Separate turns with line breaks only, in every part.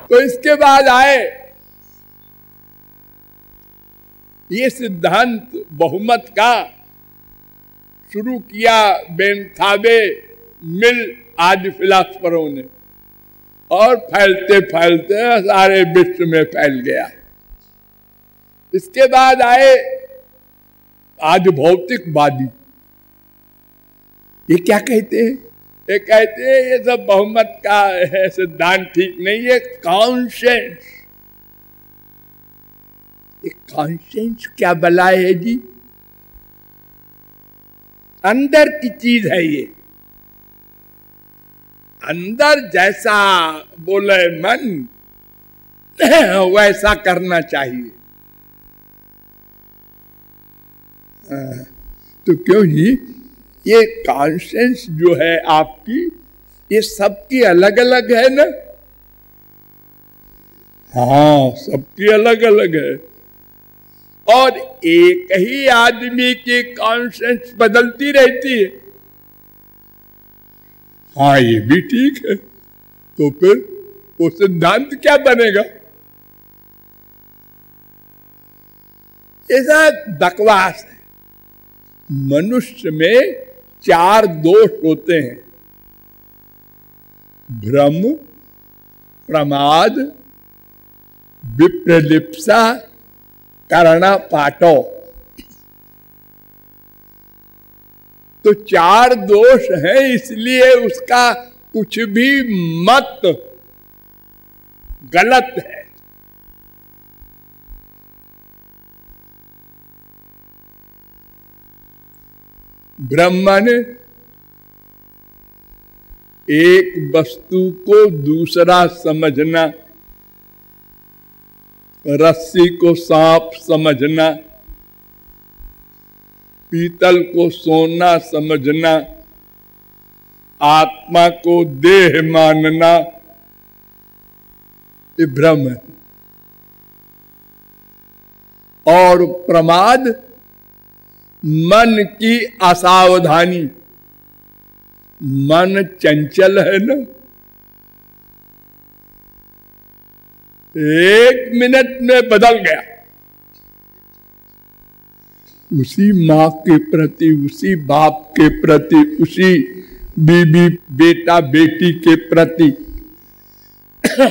तो इसके बाद आए ये सिद्धांत बहुमत का, शुरू किया बेंथावे, मिल आदि फिलासफरों ने, और फैलते फैलते सारे विश्व में फैल गया। इसके बाद आए आज भौतिकवादी। ये क्या कहते हैं? ये कहते हैं ये सब बहुमत का है सिद्धांत ठीक नहीं है, कॉन्शियस। ये कॉन्शियस क्या बलाए है जी? अंदर की चीज है ये, अंदर जैसा बोले मन वैसा करना चाहिए। तो क्यों जी ये कॉन्शियस जो है आपकी, ये सबकी अलग अलग है ना? हाँ, सबकी अलग अलग है। और एक ही आदमी की कॉन्शियस बदलती रहती है। हाँ, ये भी ठीक है। तो फिर वो सिद्धांत क्या बनेगा? ऐसा बकवास है। मनुष्य में 4 दोष होते हैं: भ्रम, प्रमाद, विप्रलिप्सा, कर्णपाठो। तो 4 दोष हैं, इसलिए उसका कुछ भी मत गलत है। ब्राह्मण एक वस्तु को दूसरा समझना, रस्सी को सांप समझना, पीतल को सोना समझना, आत्मा को देह मानना, ये भ्रम है। और प्रमाद मन की असावधानी। मन चंचल है ना, 1 मिनट में बदल गया। उसी माँ के प्रति, उसी बाप के प्रति, उसी बीबी बेटा बेटी के प्रति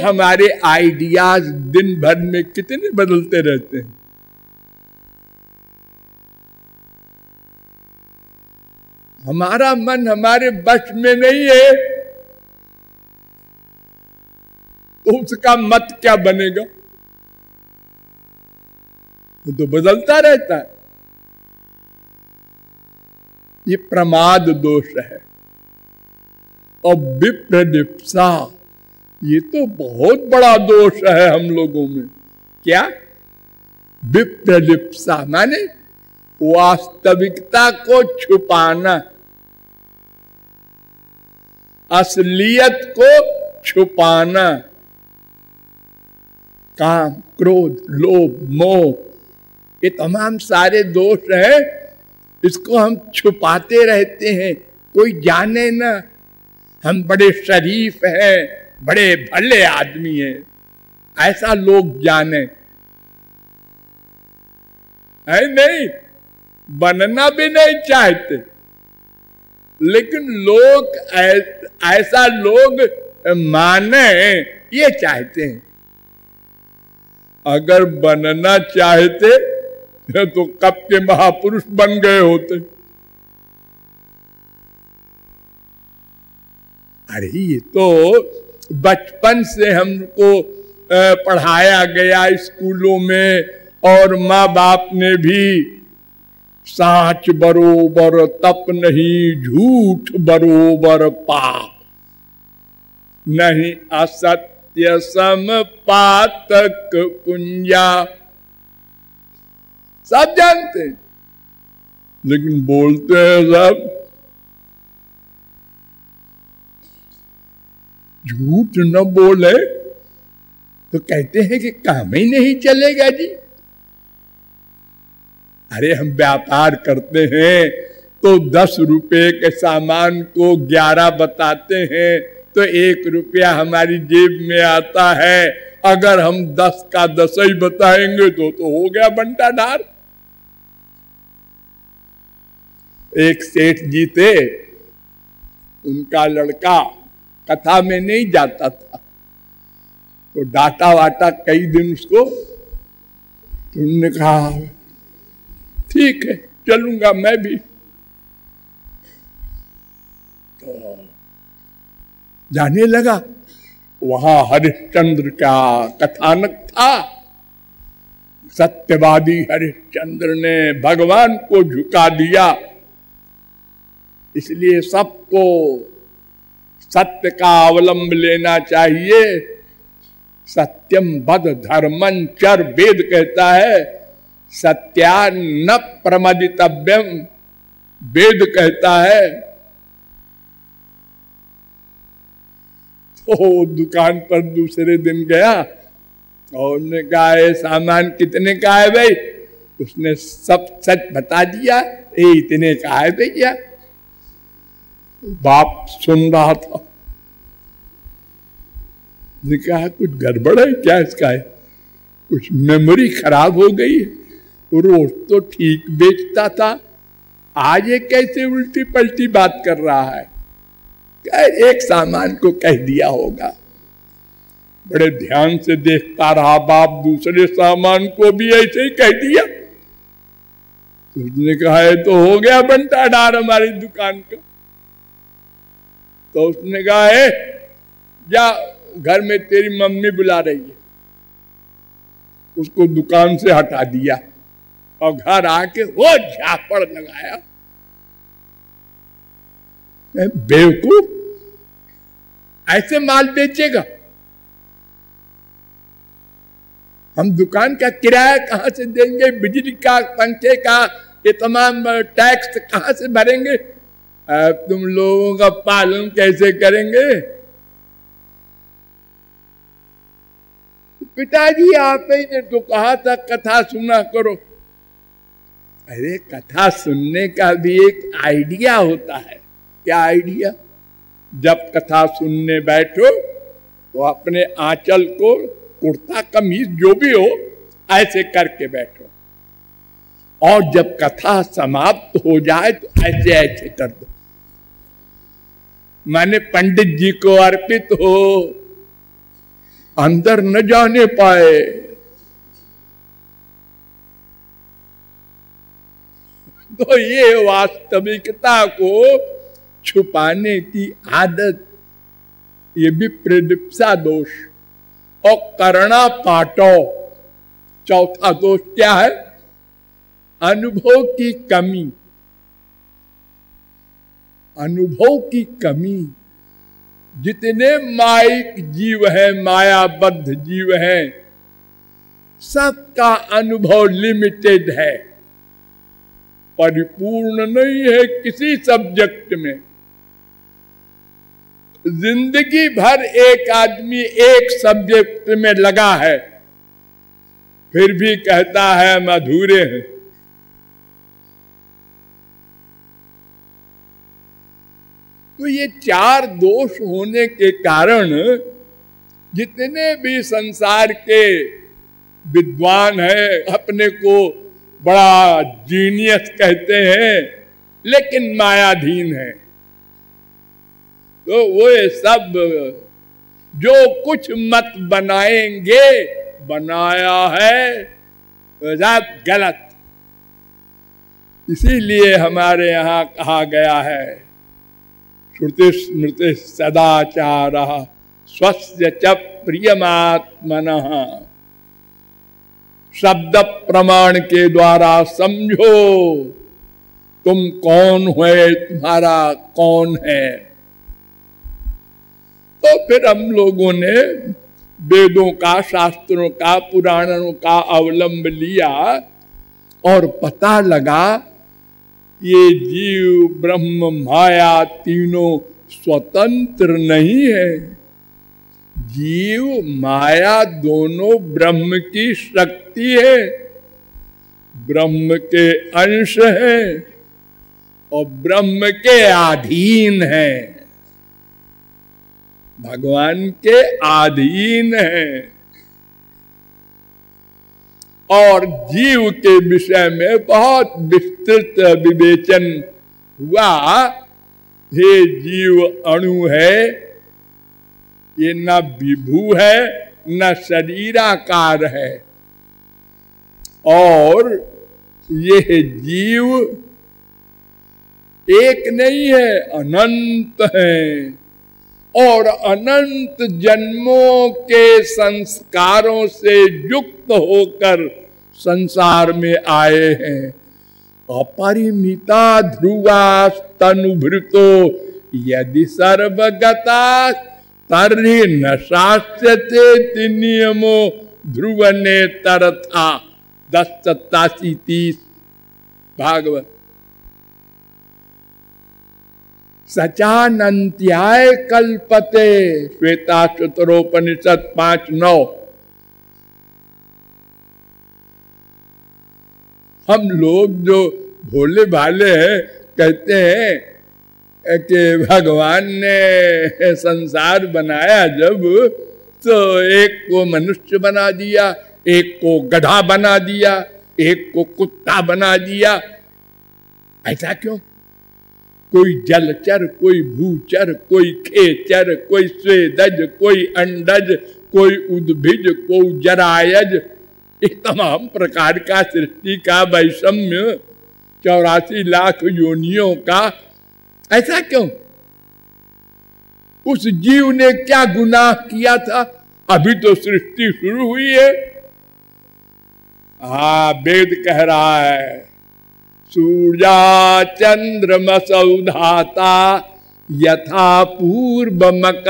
हमारे आइडियाज दिन भर में कितने बदलते रहते हैं। हमारा मन हमारे बस में नहीं है, तो उसका मत क्या बनेगा? वो तो बदलता रहता है। ये प्रमाद दोष है। और विप्रलिप्सा, ये तो बहुत बड़ा दोष है हम लोगों में। क्या? विप्रलिप्सा माने वास्तविकता को छुपाना, असलियत को छुपाना। काम, क्रोध, लोभ, मोह, ये तमाम सारे दोष हैं। इसको हम छुपाते रहते हैं, कोई जाने ना हम बड़े शरीफ हैं, बड़े भले आदमी हैं, ऐसा लोग जाने। है नहीं, बनना भी नहीं चाहते, लेकिन लोग ऐसा लोग माने ये चाहते हैं। अगर बनना चाहते तो कब के महापुरुष बन गए होते। अरे ये तो बचपन से हमको पढ़ाया गया स्कूलों में, और माँ बाप ने भी साच बरोबर तप नहीं, झूठ बरोबर पाप नहीं, असत्य सम पातक पुंजा। सब जानते हैं, लेकिन बोलते हैं सब। झूठ न बोले तो कहते हैं कि काम ही नहीं चलेगा जी। अरे हम व्यापार करते हैं तो 10 रुपए के सामान को 11 बताते हैं, तो 1 रुपया हमारी जेब में आता है। अगर हम 10 का 10 ही बताएंगे तो हो गया बंटाढार। एक सेठ जी थे, उनका लड़का कथा में नहीं जाता था, तो डांटा वाटा कई दिन उसको। उन्होंने कहा ठीक है चलूंगा मैं भी। तो जाने लगा, वहां हरिश्चंद्र का कथानक था। सत्यवादी हरिश्चंद्र ने भगवान को झुका दिया, इसलिए सबको सत्य का अवलंब लेना चाहिए। सत्यम वद धर्मं चर, वेद कहता है सत्या न प्रमदितव्यम, वेद कहता है। तो दुकान पर दूसरे दिन गया और उसने कहा ये सामान कितने का है भाई? उसने सब सच बता दिया, ये इतने का है भैया। बाप सुन रहा था, ने कहा कुछ गड़बड़ है क्या इसका है? कुछ मेमोरी खराब हो गई है? रोज तो ठीक बेचता था, आज ये कैसे उल्टी पलटी बात कर रहा है? एक सामान को कह दिया होगा। बड़े ध्यान से देखता रहा बाप, दूसरे सामान को भी ऐसे ही कह दिया। उसने कहा है तो हो गया बंटाढार हमारी दुकान का। तो उसने कहा है जा घर में तेरी मम्मी बुला रही है। उसको दुकान से हटा दिया और घर आके वो झापड़ लगाया। बेवकूफ, ऐसे माल बेचेगा? हम दुकान का किराया कहां से देंगे? बिजली का, पंखे का, ये तमाम टैक्स कहां से भरेंगे? तुम लोगों का पालन कैसे करेंगे? पिताजी आप ही ने तो कहा था कथा सुना करो। अरे कथा सुनने का भी एक आइडिया होता है। क्या आइडिया? जब कथा सुनने बैठो तो अपने आंचल को, कुर्ता कमीज जो भी हो, ऐसे करके बैठो, और जब कथा समाप्त हो जाए तो ऐसे ऐसे कर दो, माने पंडित जी को अर्पित हो, अंदर न जाने पाए। तो ये वास्तविकता को छुपाने की आदत, ये भी प्रेदिप्सा दोष। और करना पाटो, चौथा दोष क्या है? अनुभव की कमी। अनुभव की कमी। जितने माइक जीव हैं, मायाबद्ध जीव हैं, सबका अनुभव लिमिटेड है, परिपूर्ण नहीं है किसी सब्जेक्ट में। जिंदगी भर एक आदमी एक सब्जेक्ट में लगा है, फिर भी कहता है हम अधूरे हैं। तो ये 4 दोष होने के कारण जितने भी संसार के विद्वान हैं, अपने को बड़ा जीनियस कहते हैं, लेकिन मायाधीन है। तो वो सब जो कुछ मत बनाएंगे, बनाया है सब गलत। इसीलिए हमारे यहाँ कहा गया है, श्रुति स्मृति सदाचारः स्वस्य च प्रियमात्मनः। शब्द प्रमाण के द्वारा समझो तुम कौन हो, तुम्हारा कौन है। तो फिर हम लोगों ने वेदों का, शास्त्रों का, पुराणों का अवलंब लिया और पता लगा ये जीव ब्रह्म माया तीनों स्वतंत्र नहीं है। जीव माया दोनों ब्रह्म की शक्ति है, ब्रह्म के अंश है और ब्रह्म के अधीन है। भगवान के अधीन है। और जीव के विषय में बहुत विस्तृत विवेचन हुआ। हे जीव अणु है, ये न विभू है न शरीराकार है, और ये जीव एक नहीं है, अनंत है, और अनंत जन्मों के संस्कारों से युक्त होकर संसार में आए हैं। अपरिमिता ध्रुवा तनुभृतो यदि सर्वगता तर्हि न शास्यते नियमो ध्रुव ने तरथा। 10:87-30 भागवत। सचानंत्याय कल्पते श्वेताश्वतरोपनिषद 5:9। हम लोग जो भोले भाले हैं कहते हैं कि भगवान ने संसार बनाया जब, तो एक को मनुष्य बना दिया, एक को गधा बना दिया, एक को कुत्ता बना दिया। ऐसा क्यों? कोई जलचर, कोई भूचर, कोई खेचर, कोई स्वेदज, कोई अंडज, कोई उद्भिज, कोई जरायज, इस तमाम प्रकार का सृष्टि का वैषम्य 84 लाख योनियों का। ऐसा क्यों? उस जीव ने क्या गुनाह किया था? अभी तो सृष्टि शुरू हुई है। वेद कह रहा है, सूर्या चंद्रमसौ धाता यथा पूर्वमकल्पयत्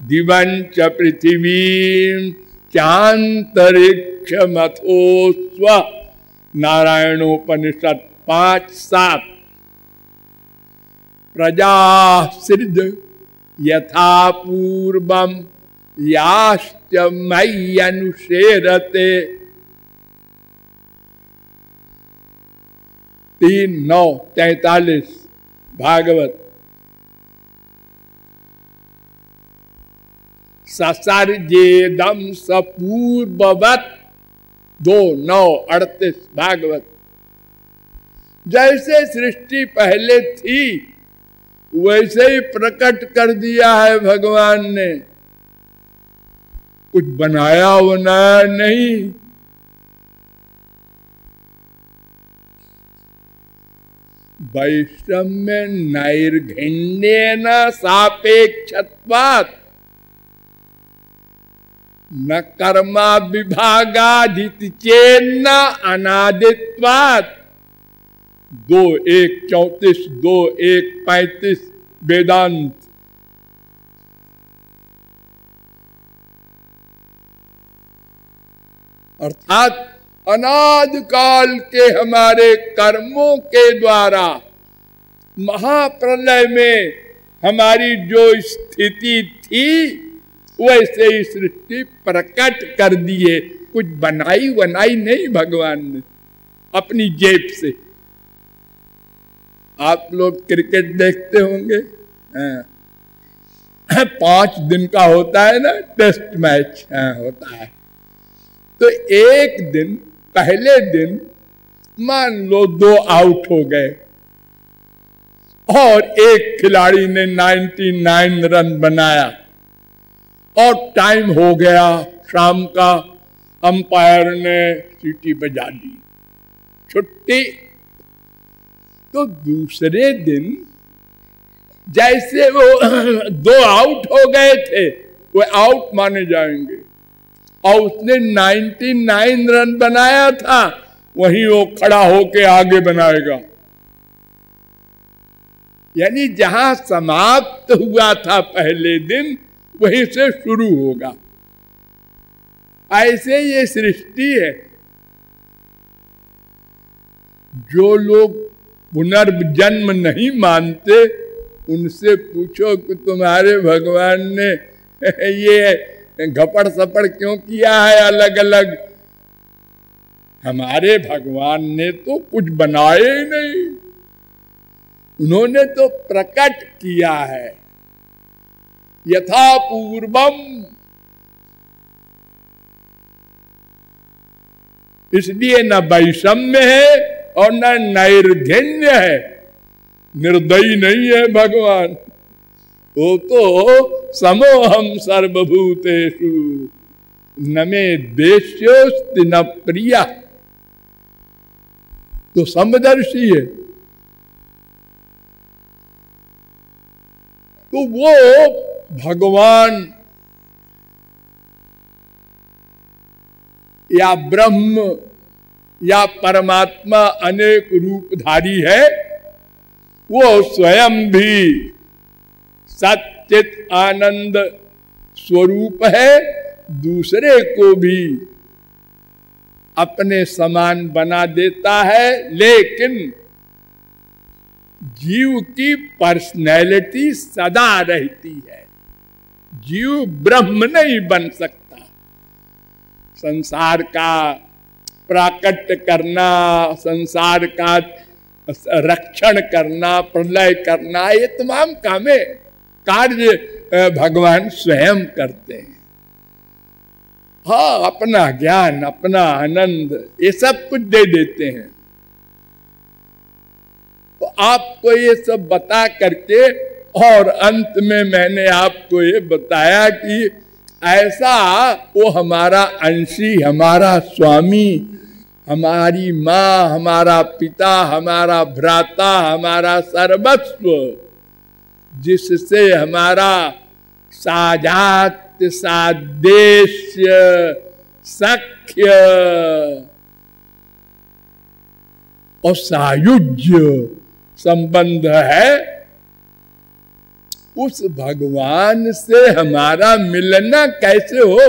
दिवंच पृथिवीं चांतरिक्ष मथोस्व। नारायणोपनिषद 5:7। प्रजा सृज यथा पूर्वम याश्च मयि अनुशेरते। 3:9-43 भागवत। ससर्जेदम सपूर्ववत् 2:9-38 भागवत। जैसे सृष्टि पहले थी वैसे ही प्रकट कर दिया है भगवान ने, कुछ बनाया बनाया नहीं। वैषम्य नैर्घण्येन सापेक्षत्वात् न कर्मा विभागादिति चेन्न अनादित्वात्। 2:1-34, 2:1-35 वेदांत। अर्थात अनादि काल के हमारे कर्मों के द्वारा महाप्रलय में हमारी जो स्थिति थी वैसे ही सृष्टि प्रकट कर दिए। कुछ बनाई बनाई नहीं भगवान ने अपनी जेब से। आप लोग क्रिकेट देखते होंगे, 5 दिन का होता है ना टेस्ट मैच, होता है। तो एक दिन, पहले दिन मान लो 2 आउट हो गए और एक खिलाड़ी ने 99 रन बनाया और टाइम हो गया शाम का, अंपायर ने सीटी बजा दी, छुट्टी। तो दूसरे दिन जैसे वो 2 आउट हो गए थे वो आउट माने जाएंगे, और उसने 99 रन बनाया था, वहीं वो खड़ा होके आगे बनाएगा। यानी जहां समाप्त हुआ था पहले दिन वहीं से शुरू होगा। ऐसे ये सृष्टि है। जो लोग पुनर्जन्म नहीं मानते उनसे पूछो कि तुम्हारे भगवान ने ये घपड़ सपड़ क्यों किया है अलग अलग। हमारे भगवान ने तो कुछ बनाए ही नहीं, उन्होंने तो प्रकट किया है। यथा पूर्वम। इसलिए न वैषम्य है और न नैर्घ्य है, निर्दयी नहीं है भगवान। वो तो समोहम सर्वभूतेषु न मे द्वेष्योस्ति न प्रिया, तो समदर्शी है। तो वो भगवान या ब्रह्म या परमात्मा अनेक रूपधारी है, वो स्वयं भी सच्चित आनंद स्वरूप है, दूसरे को भी अपने समान बना देता है। लेकिन जीव की पर्सनैलिटी सदा रहती है, जीव ब्रह्म नहीं बन सकता। संसार का प्राकट्य करना, संसार का रक्षण करना, प्रलय करना, ये तमाम कार्य भगवान स्वयं करते हैं। हाँ, अपना ज्ञान, अपना आनंद, ये सब कुछ दे देते हैं। तो आपको ये सब बता करके और अंत में मैंने आपको ये बताया कि ऐसा वो हमारा अंशी, हमारा स्वामी, हमारी माँ, हमारा पिता, हमारा भ्राता, हमारा सर्वस्व, जिससे हमारा साजात, सादेश्य, सख्य और सायुज्य संबंध है, उस भगवान से हमारा मिलना कैसे हो?